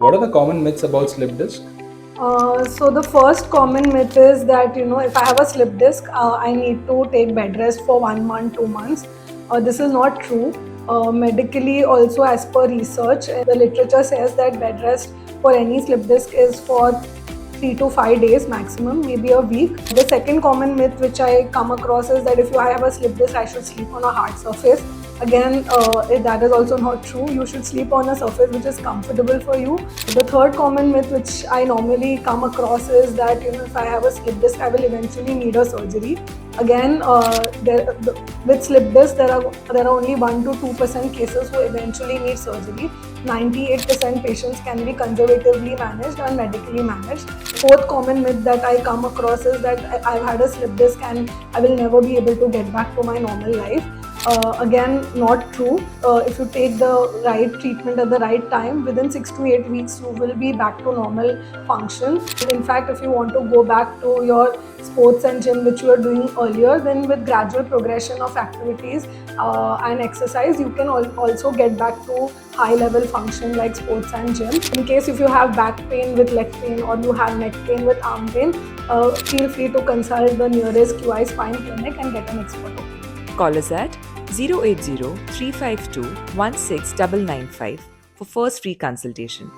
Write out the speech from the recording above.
What are the common myths about slip disc? So the first common myth is that if I have a slip disc, I need to take bed rest for 1 month, 2 months. This is not true. Medically, also as per research, the literature says that bed rest for any slip disc is for 3 to 5 days maximum, maybe a week. The second common myth which I come across is that if I have a slip disc, I should sleep on a hard surface. Again, that is also not true. You should sleep on a surface which is comfortable for you. The third common myth which I normally come across is that if I have a slip disc, I will eventually need a surgery. Again, with slip disc, there are only 1 to 2% cases who eventually need surgery. 98% patients can be conservatively managed and medically managed. Fourth common myth that I come across is that I've had a slip disc and I will never be able to get back to my normal life. Again, not true. If you take the right treatment at the right time, within 6 to 8 weeks, you will be back to normal function. In fact, if you want to go back to your sports and gym, which you were doing earlier, then with gradual progression of activities and exercise, you can also get back to high level function like sports and gym. In case if you have back pain with leg pain or you have neck pain with arm pain, feel free to consult the nearest QI Spine clinic and get an expert opinion. Call us at 080 352 16995 for first free consultation.